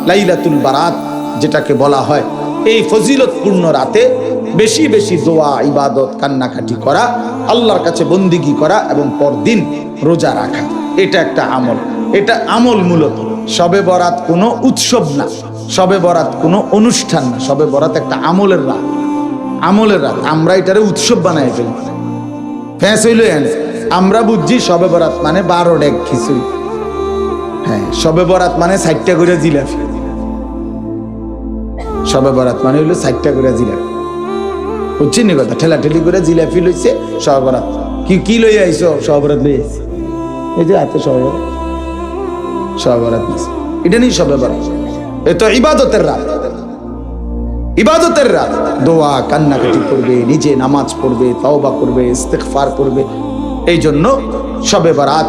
লাইলাতুল বারাত যেটাকে বলা হয়, এই ফজিলতপূর্ণ রাতে বেশি বেশি দোয়া, ইবাদত, কান্নাকাটি করা, আল্লাহর কাছে বন্দিগি করা এবং পরদিন রোজা রাখা, এটা একটা আমল। এটা আমল মূলত। শবে বরাত কোনো উৎসব না, শবে বরাত কোনো অনুষ্ঠান না, শবে বরাত একটা আমলের রাত। আমলের রাত। আমরা এটারে উৎসব বানাই ফেলি। ফ্যাঁস হইল আমরা বুঝছি শবে বরাত মানে 12 ডেক খিচুড়ি। হ্যাঁ, শবে বরাত মানে 60টা করে জিলাপি। শবে বরাত মানে হইলো 60টা করে জিলাপি। বুঝছেন নি কথা? ঠেলাঠেলি করে জিলাপি লইছে শবে বরাত। কি লই আইছো? শবে বরাত লই আইছি। এই যে হাতে শবে বরাত, শবে বরাত নিছে। এটা নেই শবে বরাত। এ তো ইবাদতের রাত। ইবাদতের রাত। দোয়া, কান্নাকাটি করবে, নিজে নামাজ পড়বে, তাওবা করবে, ইস্তেগফার করবে। এই জন্য শবে বরাত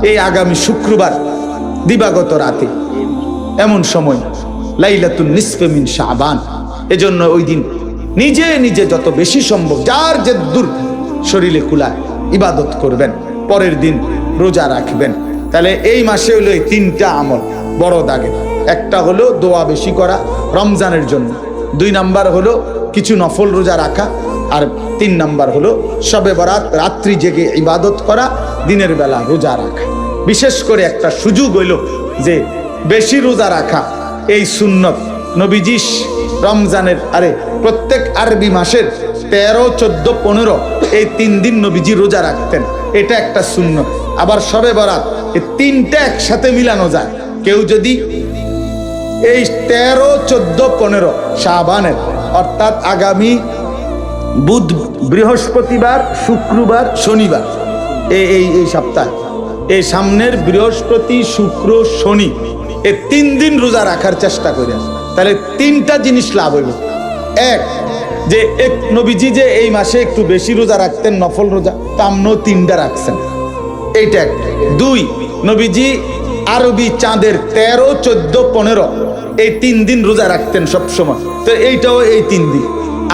এই আগামী শুক্রবার দিবাগত রাতে, এমন সময় লাইলাতুন নিসফে মিন শাবান। এজন্য ওই দিন নিজে নিজে যত বেশি সম্ভব যার যে দূর শরীরে কুলায় ইবাদত করবেন, পরের দিন রোজা রাখবেন। তাহলে এই মাসে হলো এই 3টা আমল বড় দাগে। একটা হলো দোয়া বেশি করা রমজানের জন্য, 2 নাম্বার হলো কিছু নফল রোজা রাখা, আর 3 নাম্বার হলো শবে বরাত রাত্রি জেগে ইবাদত করা, দিনের বেলা রোজা রাখা। বিশেষ করে একটা সুযোগ হইল যে বেশি রোজা রাখা, এই সুন্নত নবীজি রমজানের প্রত্যেক আরবি মাসের 13, 14, 15 এই 3 দিন নবীজি রোজা রাখতেন। এটা একটা সুন্নত। আবার শবে বরাত এই 3টা একসাথে মিলানো যায়। কেউ যদি এই 13, 14, 15 শাবানের, অর্থাৎ আগামী বুধ, বৃহস্পতিবার, শুক্রবার, শনিবার, এই সপ্তাহ, এই সামনের বৃহস্পতি, শুক্র, শনি এই 3 দিন রোজা রাখার চেষ্টা করেন। তাহলে 3টা জিনিস লাভ হইব। এক, যে এক নবীজি যে এই মাসে একটু বেশি রোজা রাখতেন, নফল রোজা, তামনো 3টা রাখছেন, এইটা একটা। 2, নবীজি আরবি চাঁদের 13, 14, 15 এই 3 দিন রোজা রাখতেন সব সময়। তো এইটাও এই 3 দিন।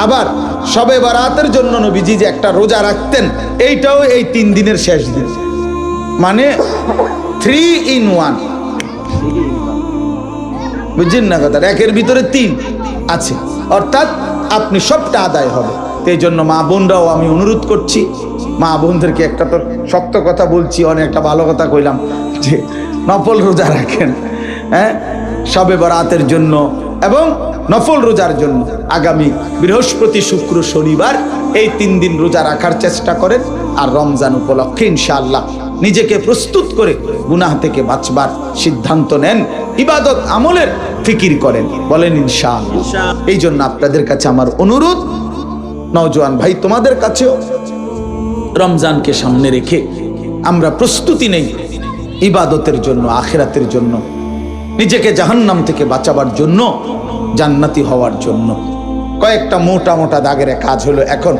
আবার শবে বরাতের জন্য নবীজি যে একটা রোজা রাখতেন, এইটাও এই 3 দিনের শেষ দিন। মানে 3 in 1। বুঝছেন না কথা? একের ভিতরে 3 আছে, অর্থাৎ আপনি সবটা আদায় হবে। এই জন্য মা বোনরাও আমি অনুরোধ করছি, মা বোনদেরকে একটা তো শক্ত কথা বলছি, অনেকটা ভালো কথা কইলাম, যে নফল রোজা রাখেন, হ্যাঁ, শবে বরাতের জন্য এবং নফল রোজার জন্য আগামী বৃহস্পতি, শুক্র, শনিবার এই 3 দিন রোজা রাখার চেষ্টা করেন। আর রমজান উপলক্ষে ইনশাআল্লাহ নিজেকে প্রস্তুত করে গুনাহ থেকে বাঁচবার সিদ্ধান্ত নেন, ইবাদত আমলের ফিকির করেন, বলেন ইনশাআল্লাহ। এই জন্য আপনাদের কাছে আমার অনুরোধ, নওজোয়ান ভাই তোমাদের কাছেও, রমজানকে সামনে রেখে আমরা প্রস্তুতি নেই ইবাদতের জন্য, আখিরাতের জন্য, নিজেকে জাহান্নাম থেকে বাঁচাবার জন্য, জান্নাতি হওয়ার জন্য। কয়েকটা মোটা মোটা দাগের কাজ হলো। এখন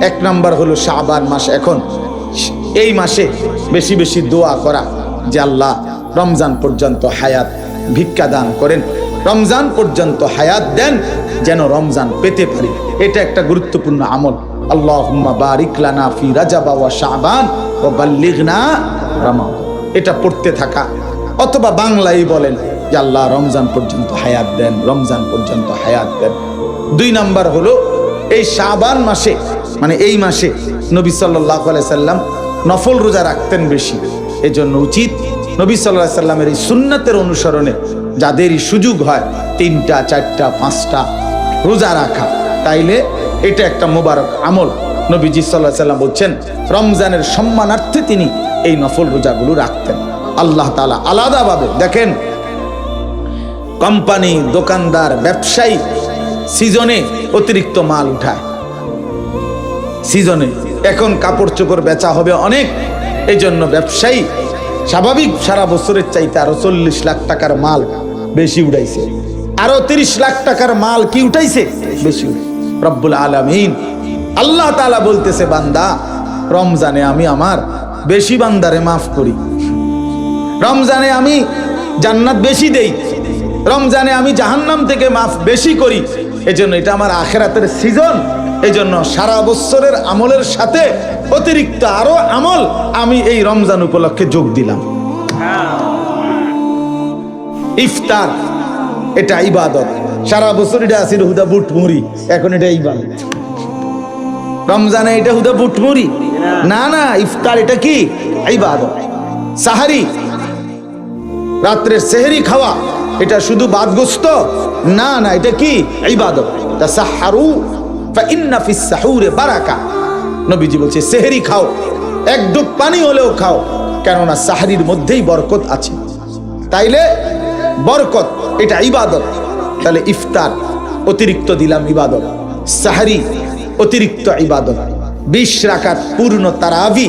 1 নাম্বার হলো শাবান মাস। এখন এই মাসে বেশি বেশি দোয়া করা যে আল্লাহ রমজান পর্যন্ত হায়াত ভিক্ষা দান করেন, রমজান পর্যন্ত হায়াত দেন, যেন রমজান পেতে পারি। এটা একটা গুরুত্বপূর্ণ আমল। আল্লাহুম্মা বারিক লানা ফি রাজাব ওয়া শাবান ওয়া বাল্লিগনা রমাদান, এটা পড়তে থাকা। অথবা বাংলায় বলেন যে আল্লাহ রমজান পর্যন্ত হায়াত দেন, রমজান পর্যন্ত হায়াত দেন। 2 নাম্বার হলো এই শাবান মাসে, মানে এই মাসে নবী সাল্লাল্লাহু আলাইহি সাল্লাম নফল রোজা রাখতেন বেশি। এজন্য উচিত নবী সাল্লাল্লাহু আলাইহি সাল্লামের এই সুন্নাতের অনুসরণে যাদেরই সুযোগ হয় 3টা, 4টা, 5টা রোজা রাখা, তাইলে এটা একটা মোবারক আমল। নবীজি সাল্লাল্লাহু আলাইহি সাল্লাম বলছেন রমজানের সম্মানার্থে তিনি এই নফল রোজাগুলো রাখতেন। আল্লাহ তাআলা আলাদাভাবে দেখেন, কোম্পানি, দোকানদার, ব্যবসায়ী সিজনে অতিরিক্ত মাল উঠায়। সিজনে এখন কাপড় চোপড় বেচা হবে অনেক, এই জন্য ব্যবসায়ী স্বাভাবিক সারা বছরের চাইতে আরো 40 লাখ টাকার মাল বেশি উঠাইছে, আরো 30 লাখ টাকার মাল কি উঠাইছে বেশি। রব্বুল আলামিন আল্লাহ তাআলা বলতেছে, বান্দা রমজানে আমি আমার বেশি বান্দারে মাফ করি, রমজানে আমি জান্নাত বেশি দেই, রমজানে আমি জাহান্নাম থেকে মাফ বেশি করি। এজন্য এটা আমার আখিরাতের সিজন। এজন্য সারা বছরের আমলের সাথে অতিরিক্ত আরো আমল আমি এই রমজান উপলক্ষে যোগ দিলাম। ইফতার এটা ইবাদত। সারা বছর এটা আসিল হুদা বুট মুড়ি, এখন এটা ইবাদত। রমজানে এটা হুদা বুট মুড়ি না, না, ইফতার এটা কি ইবাদত। সাহারি, রাত্রে সেহরি খাওয়া, এটা শুধু বাদগোস্ত না, না, এটা কি ইবাদত। তাসাহহারু ফাইন্না ফিস সাহুরে বারাকা। নবীজি বলছে সেহরি খাও, এক ডুব পানি হলেও খাও, কেননা সাহরির মধ্যেই বরকত আছে। তাইলে বরকত এটা ইবাদত। তাহলে ইফতার অতিরিক্ত দিলাম ইবাদত, সাহরি অতিরিক্ত ইবাদত, 20 রাকাত পূর্ণ তারাবি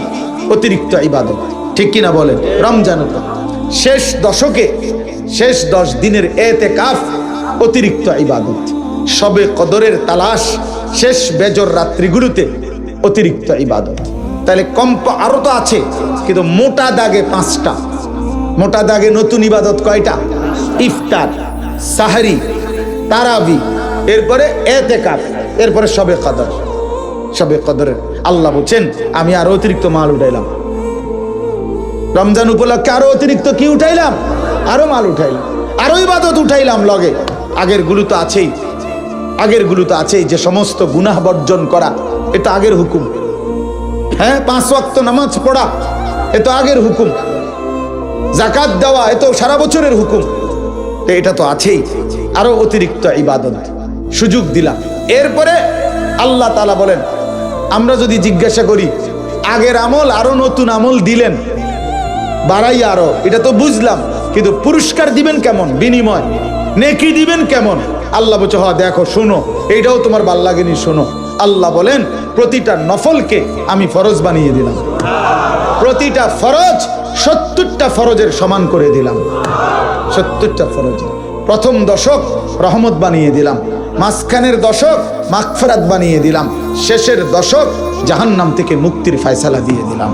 অতিরিক্ত ইবাদত, ঠিক কিনা বলেন? রমজান শেষ দশকে শেষ 10 দিনের এতেকাফ অতিরিক্ত ইবাদত, শবে কদরের তালাশ শেষ বেজর রাত্রিগুলোতে অতিরিক্ত ইবাদত। তাহলে কম্প আরো তো আছে, কিন্তু মোটা দাগে 5টা। মোটা দাগে নতুন ইবাদত কয়টা? ইফতার, সাহরি, তারাবি, এরপরে এতেকাফ, এরপরে শবে কদর। শবে কদরের আল্লাহ বলছেন আমি আরো অতিরিক্ত মাল উঠাইলাম। রমজান উপলক্ষে আরো অতিরিক্ত কি উঠাইলাম? আরো মাল উঠাইলাম, আরো ইবাদত উঠাইলাম লগে। আগের গুলো তো আছেই, আগের গুলো তো আছেই, যে সমস্ত গুনাহ বর্জন করা, এটা আগের হুকুম। হ্যাঁ, 5 ওয়াক্ত নামাজ পড়া, এ তো আগের হুকুম। যাকাত দেওয়া, এ তো সারা বছরের হুকুম। তো এটা তো আছেই, আরো অতিরিক্ত ইবাদত সুযোগ দিলাম। এরপরে আল্লাহ তাআলা বলেন, আমরা যদি জিজ্ঞাসা করি আগের আমল আরো নতুন আমল দিলেন বাড়াই আরো, এটা তো বুঝলাম, কিন্তু পুরস্কার দিবেন কেমন? বিনিময় নেকি দিবেন কেমন? আল্লাহ বলছে হ দেখো, শোনো, এইটাও তোমার ভাল লাগেনি, শোনো। আল্লাহ বলেন প্রতিটা নফলকে আমি ফরজ বানিয়ে দিলাম, প্রতিটা ফরজ 70টা ফরজের সমান করে দিলাম। 70টা ফরজ, প্রথম দশক রহমত বানিয়ে দিলাম, মাঝখানের দশক মাগফিরাত বানিয়ে দিলাম, শেষের দশক জাহান্নাম থেকে মুক্তির ফয়সালা দিয়ে দিলাম।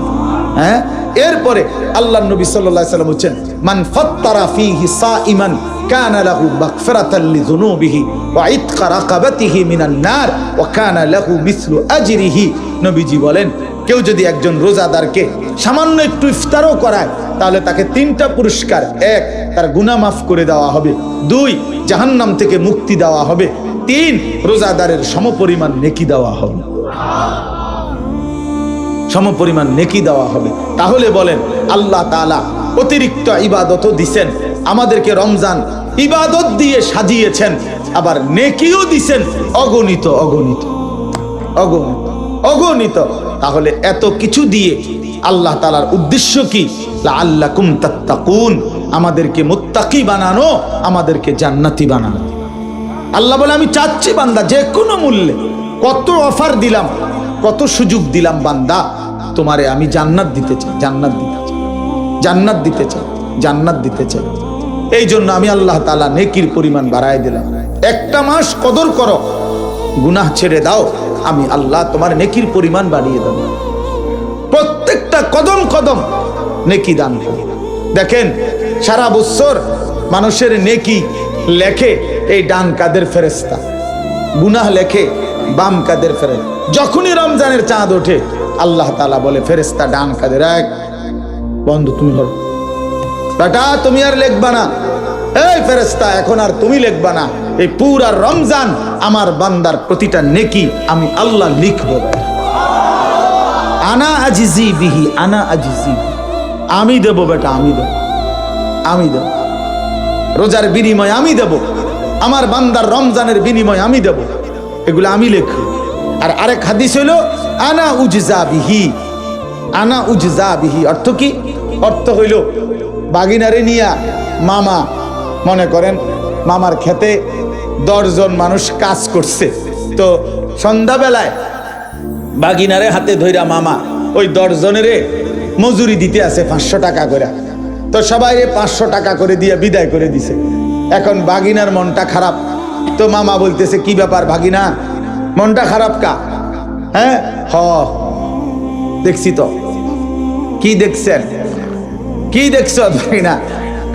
হ্যাঁ, এরপরে আল্লাহর নবী সাল্লাল্লাহু আলাইহি ওয়াসাল্লাম বলেন মান ফাত্তারা ফীহি সাইমান কানা লাহু মাগফিরাতান লিযুনুবিহি ওয়া ইতকা রাকাবাতিহি মিনান নার ওয়া কানা লাহু মিসলু আজরিহি। নবীজি বলেন কেউ যদি একজন রোজাদারকে সামান্য একটু ইফতারও করায়, তাহলে তাকে 3টা পুরস্কার: 1, তার গুনাহ মাফ করে দেওয়া হবে; 2, জাহান্নাম থেকে মুক্তি দেওয়া হবে; 3, রোজাদারের সমপরিমাণ নেকি দেওয়া হবে। সমপরিমাণ নেকি দেওয়া হবে। তাহলে বলেন আল্লাহ তাআলা অতিরিক্ত ইবাদতও দিছেন আমাদেরকে, রমজান ইবাদত দিয়ে সাজিয়েছেন, আবার নেকিও দিছেন অগণিত অগণিত অগণিত অগণিত। তাহলে এত কিছু দিয়ে আল্লাহ তাআলার উদ্দেশ্য কি? লাআল্লাকুম তাত্তাকুন, আমাদেরকে মুত্তাকি বানানো, আমাদেরকে জান্নাতি বানানো। আল্লাহ বলে আমি চাচ্ছি বান্দা যে কোনো মূল্যে, কত অফার দিলাম, কত সুযোগ দিলাম, বান্দা তোমারে আমি জান্নাত দিতে চাই, জান্নাত দিতে চাই, জান্নাত দিতে চাই, জান্নাত দিতে চাই। এই জন্য আমি আল্লাহ তাআলা নেকির পরিমাণ বাড়ায় দিলাম। একটা মাস কদর করো, গুনাহ ছেড়ে দাও, আমি আল্লাহ তোমার নেকির পরিমাণ বাড়িয়ে দেব। প্রত্যেকটা কদম কদম নেকি দান করো। দেখেন সারা বছর মানুষের নেকি লেখে এই ডান কাদের ফেরেশতা, গুনাহ লেখে বাম কাদের ফেরেশতা। যখনই রমজানের চাঁদ ওঠে আল্লাহ তাআলা বলে ফেরেশতা ডান কাদের, এক বন্ধু তুমি হলো বেটা, তুমি আর লিখবা না, এই ফেরেশতা এখন আর তুমি লিখবা না, এই পুরা রমজান আমার বান্দার প্রতিটা নেকি আমি আল্লাহ লিখবো। আনা আজিজি বিহি, আনা আজিজি, আমি দেব বেটা, আমি দেব, আমি দেব। রোজার বিনিময় আমি দেব, আমার বান্দার রমজানের বিনিময় আমি দেব, এগুলো আমি লিখব। আর আরেক হাদিস হলো আনা উজজা বিহি, আনা উজজা বিহি। অর্থ কি? অর্থ হইল বাগিনারে নিয়া মামা, মনে করেন মামার খেতে 10 জন মানুষ কাজ করছে, তো সন্ধ্যাবেলায় বাগিনারে হাতে ধইরা মামা ওই 10 জনেরে মজুরি দিতে আছে 500 টাকা করে। তো সবাই 500 টাকা করে দিয়ে বিদায় করে দিছে। এখন বাগিনার মনটা খারাপ, তো মামা বলতেছে কি ব্যাপার ভাগিনা, মনটা খারাপ কা? হ্যাঁ, দেখছি তো। কি দেখছেন? কি দেখছ ভাগিনা?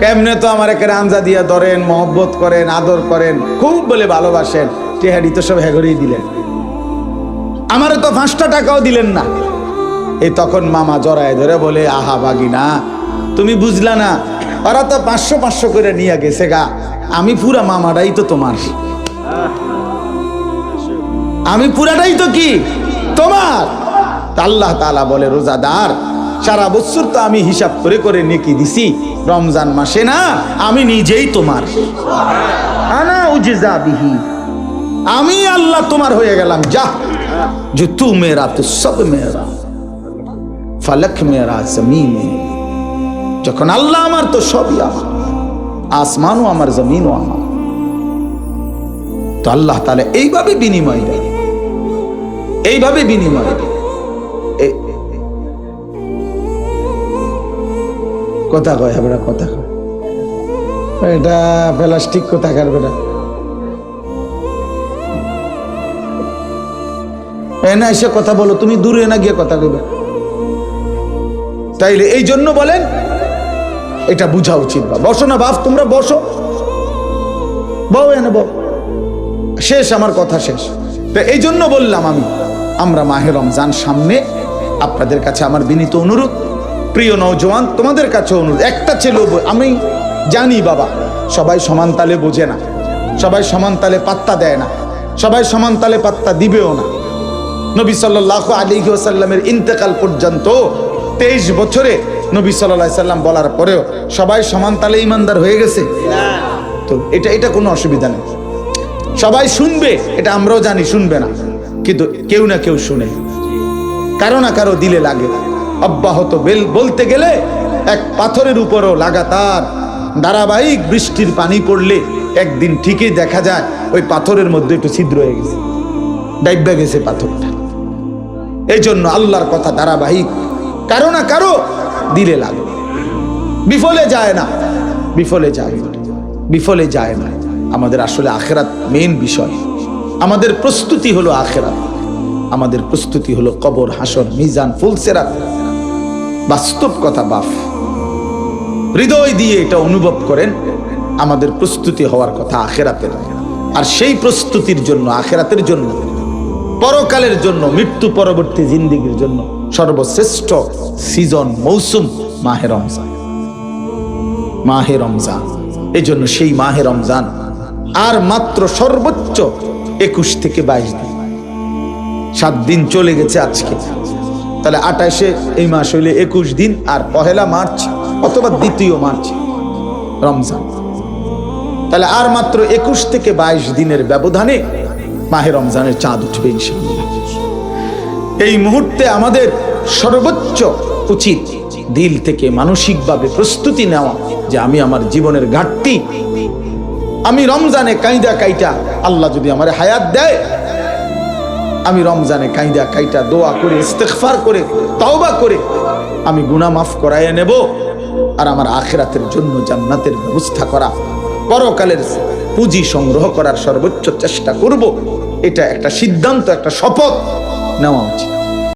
কেমনে তো আমার একে রামজা দিয়া ধরেন, মহব্বত করেন, আদর করেন, খুব বলে ভালোবাসেন, টেহারি তো সব হেগরেই দিলেন, আমারে তো 5টা টাকাও দিলেন না। এই তখন মামা জড়ায় ধরে বলে আহা ভাগিনা, তুমি বুঝলা না, ওরা তো 500 500 করে নিয়ে গেছে গা, আমি পুরা মামাটাই তো তোমার, আমি পুরাটাই তো কি তোমার। আল্লাহ তাআলা বলে রোজাদার সারা বছর তো আমি হিসাব করে করে নেকি দিছি, রমজান মাসে না আমি নিজেই তোমার, আনা উজজা বিহি, আমি আল্লাহ তোমার হয়ে গেলাম। যা যে তু মেরা তো সব মেরা, ফলক মেরা জমিন, যখন আল্লাহ আমার তো সবই আমার, আসমানও আমার জমিনও আমার। তো আল্লাহ তাআলা এইভাবে বিনিময় দেয়, এইভাবে বিনিময় দেয়। কথা কয় বেটা, কথা কয়, এটা প্লাস্টিক কথা কার বেটা, না এসে কথা বলো, তুমি দূরে না গিয়ে কথা কইবে। তাইলে এই জন্য বলেন এটা বুঝা উচিত। বা বসো না বাপ, তোমরা বসো, বউ এনে বউ, শেষ আমার কথা শেষ। তো এই জন্য বললাম আমরা মাহে রমজান সামনে, আপনাদের কাছে আমার বিনীত অনুরোধ, প্রিয় নওজওয়ান তোমাদের কাছে অনুরোধ, একটা ছেলে, আমি জানি বাবা সবাই সমান তালে বোঝে না, সবাই সমান তালে পাত্তা দেয় না, সবাই সমান তালে পাত্তা দিবেও না। নবী সাল্লাল্লাহু আলাইহি ওয়াসাল্লামের ইন্তেকাল পর্যন্ত 23 বছরে নবী সাল্লাল্লাহু আলাইহি সাল্লাম বলার পরেও সবাই সমান তালে ইমানদার হয়ে গেছে? তো এটা কোনো অসুবিধা নেই, সবাই শুনবে, এটা আমরাও জানি শুনবে না, কিন্তু কেউ না কেউ শুনে, কারো না কারো দিলে লাগে। অব্যাহত বলতে গেলে এক পাথরের উপরও লাগাতার ধারাবাহিক বৃষ্টির পানি পড়লে একদিন ঠিকই দেখা যায় ওই পাথরের মধ্যে একটু ছিদ্র হয়ে গেছে, ডাইবা গেছে পাথরটা। এই জন্য আল্লাহর কথা ধারাবাহিক, কারো না কারো দিলে লাগে, বিফলে যায় না, বিফলে যায় না। আমাদের আসলে আখিরাত মেইন বিষয়, আমাদের প্রস্তুতি হলো আখিরাত, আমাদের প্রস্তুতি হলো কবর, হাসর, মিজান, ফুলসিরাত। বাস্তব কথা বাপ, হৃদয় দিয়ে এটা অনুভব করেন, আমাদের প্রস্তুতি হওয়ার কথা আখিরাতের। আর সেই প্রস্তুতির জন্য, আখিরাতের জন্য, পরকালের জন্য, মৃত্যু পরবর্তী জিন্দেগির জন্য সর্বশ্রেষ্ঠ সিজন, মৌসুম মাহে রমজান, মাহে রমজান। এই জন্য সেই মাহে রমজান আর মাত্র সর্বোচ্চ 21 থেকে 22 দিন, 7 দিন চলে গেছে আজকে। তাহলে 28-এ এই মাস হইলে 21 দিন, আর 1 মার্চ অথবা 2 মার্চ রমজান। তাহলে আর মাত্র 21 থেকে 22 দিনের ব্যবধানে মাহে রমজানের চাঁদ উঠবে ইনশাআল্লাহ। এই মুহূর্তে আমাদের সর্বোচ্চ উচিত দিল থেকে মানসিকভাবে প্রস্তুতি নেওয়া যে আমি আমার জীবনের ঘাটতি, আমি রমজানে কাইদা কাইটা, আল্লাহ যদি আমার হায়াত দেয়, আমি রমজানে কাইদা কাইটা দোয়া করে, ইস্তেগফার করে, তওবা করে আমি গুনাহ মাফ করাইয়া নেব। আর আমার আখিরাতের জন্য জান্নাতের ব্যবস্থা করা, পরকালের পুঁজি সংগ্রহ করার সর্বোচ্চ চেষ্টা করব। এটা একটা সিদ্ধান্ত, একটা শপথ নেওয়া উচিত।